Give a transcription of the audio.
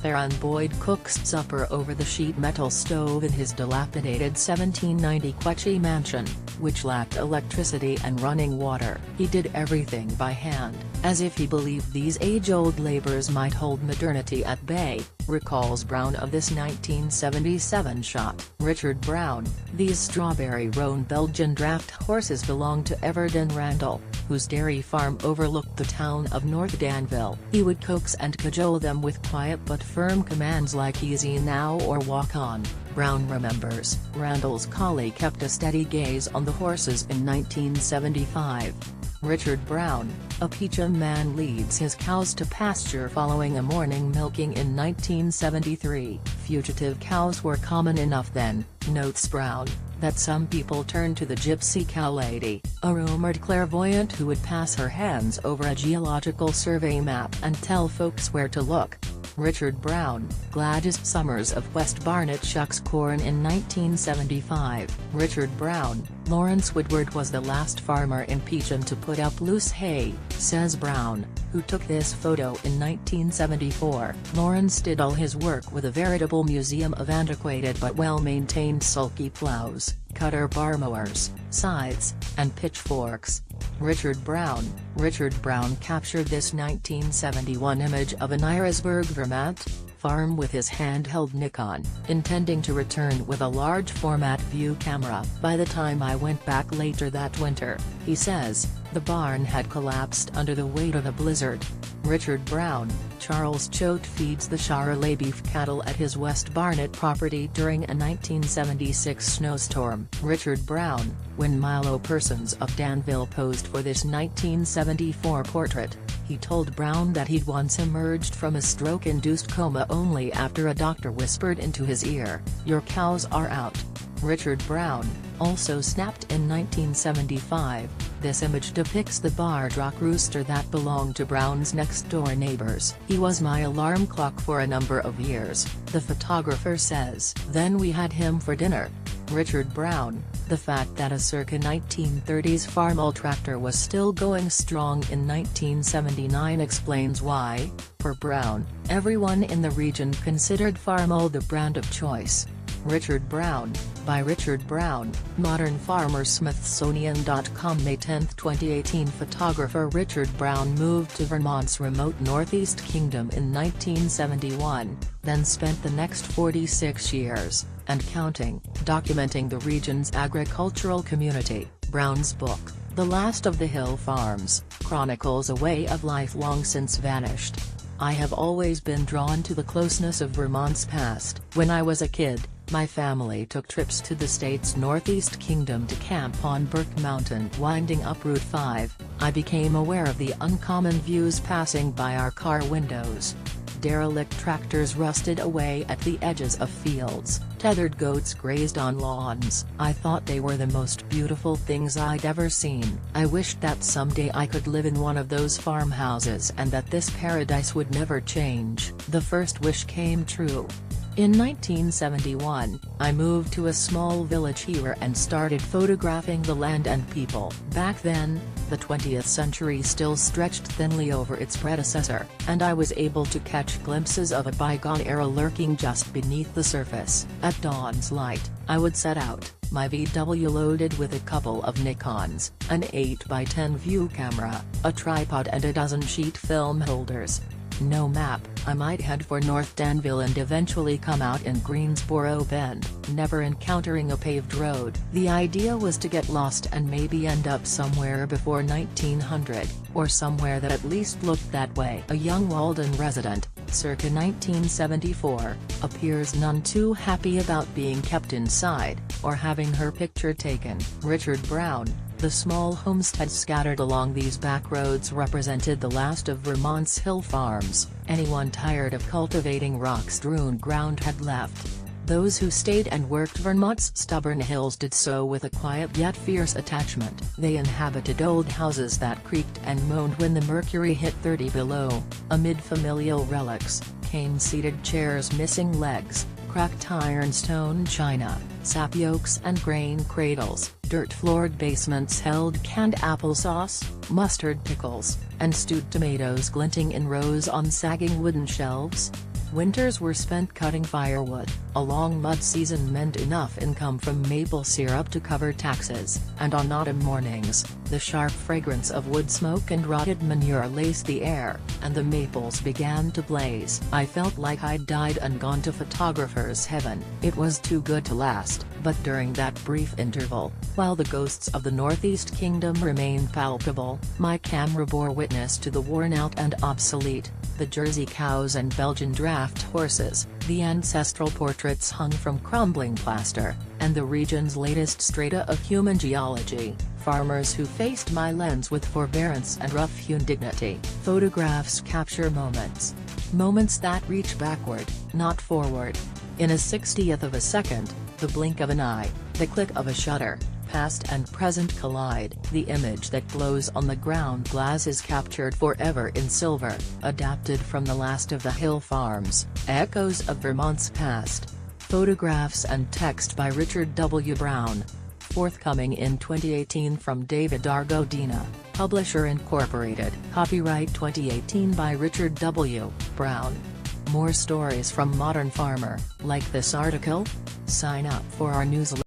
Theron Boyd cooks supper over the sheet metal stove in his dilapidated 1790 Quechee mansion, which lacked electricity and running water. He did everything by hand, as if he believed these age-old labors might hold modernity at bay, recalls Brown of this 1977 shot. Richard Brown: these strawberry roan Belgian draft horses belonged to Everton Randall, whose dairy farm overlooked the town of North Danville. He would coax and cajole them with quiet but firm commands like "easy now" or "walk on." Brown remembers, Randall's collie kept a steady gaze on the horses in 1975. Richard Brown: a Peacham man leads his cows to pasture following a morning milking in 1973. Fugitive cows were common enough then, notes Brown, that some people turned to the gypsy cow lady, a rumored clairvoyant who would pass her hands over a geological survey map and tell folks where to look. Richard Brown: Gladys Summers of West Barnet shucks corn in 1975. Richard Brown: Lawrence Woodward was the last farmer in Peacham to put up loose hay, says Brown, who took this photo in 1974. Lawrence did all his work with a veritable museum of antiquated but well-maintained sulky plows, cutter bar mowers, scythes, and pitchforks. Richard Brown: Richard Brown captured this 1971 image of an Irisburg, Vermont, farm with his handheld Nikon, intending to return with a large format view camera. By the time I went back later that winter, he says, the barn had collapsed under the weight of the blizzard. Richard Brown: Charles Choate feeds the Charolais beef cattle at his West Barnet property during a 1976 snowstorm. Richard Brown: when Milo Persons of Danville posed for this 1974 portrait, he told Brown that he'd once emerged from a stroke-induced coma only after a doctor whispered into his ear, "Your cows are out." Richard Brown: also snapped in 1975, this image depicts the barred-rock rooster that belonged to Brown's next-door neighbors. "He was my alarm clock for a number of years," the photographer says. "Then we had him for dinner." Richard Brown: the fact that a circa 1930s Farmall tractor was still going strong in 1979 explains why, per Brown, everyone in the region considered Farmall the brand of choice. Richard Brown, by Richard Brown, Modern Farmer, Smithsonian.com, May 10, 2018. Photographer Richard Brown moved to Vermont's remote Northeast Kingdom in 1971, then spent the next 46 years, and counting, documenting the region's agricultural community. Brown's book, The Last of the Hill Farms, chronicles a way of life long since vanished. "I have always been drawn to the closeness of Vermont's past. When I was a kid, my family took trips to the state's Northeast Kingdom to camp on Burke Mountain. Winding up Route 5, I became aware of the uncommon views passing by our car windows. Derelict tractors rusted away at the edges of fields, tethered goats grazed on lawns. I thought they were the most beautiful things I'd ever seen. I wished that someday I could live in one of those farmhouses and that this paradise would never change." The first wish came true. In 1971, I moved to a small village here and started photographing the land and people. Back then, the 20th century still stretched thinly over its predecessor, and I was able to catch glimpses of a bygone era lurking just beneath the surface. At dawn's light, I would set out, my VW loaded with a couple of Nikons, an 8x10 view camera, a tripod and a dozen sheet film holders. No map, I might head for North Danville and eventually come out in Greensboro Bend, never encountering a paved road. The idea was to get lost and maybe end up somewhere before 1900, or somewhere that at least looked that way. A young Walden resident, circa 1974, appears none too happy about being kept inside, or having her picture taken. Richard Brown: the small homesteads scattered along these back roads represented the last of Vermont's hill farms. Anyone tired of cultivating rock-strewn ground had left. Those who stayed and worked Vermont's stubborn hills did so with a quiet yet fierce attachment. They inhabited old houses that creaked and moaned when the mercury hit 30 below, amid familial relics, cane-seated chairs missing legs, cracked ironstone china, sap yolks and grain cradles. Dirt-floored basements held canned applesauce, mustard pickles, and stewed tomatoes glinting in rows on sagging wooden shelves. Winters were spent cutting firewood, a long mud season meant enough income from maple syrup to cover taxes, and on autumn mornings, the sharp fragrance of wood smoke and rotted manure laced the air, and the maples began to blaze. I felt like I'd died and gone to photographer's heaven. It was too good to last, but during that brief interval, while the ghosts of the Northeast Kingdom remained palpable, my camera bore witness to the worn-out and obsolete, the Jersey cows and Belgian draft horses, the ancestral portraits hung from crumbling plaster, and the region's latest strata of human geology, farmers who faced my lens with forbearance and rough-hewn dignity. Photographs capture moments. Moments that reach backward, not forward. In a 60th of a second, the blink of an eye, the click of a shutter, past and present collide. The image that glows on the ground glass is captured forever in silver, adapted from the last of the hill farms, echoes of Vermont's past. Photographs and text by Richard W. Brown. Forthcoming in 2018 from David Argodina, Publisher Incorporated. Copyright 2018 by Richard W. Brown. More stories from Modern Farmer. Like this article? Sign up for our newsletter.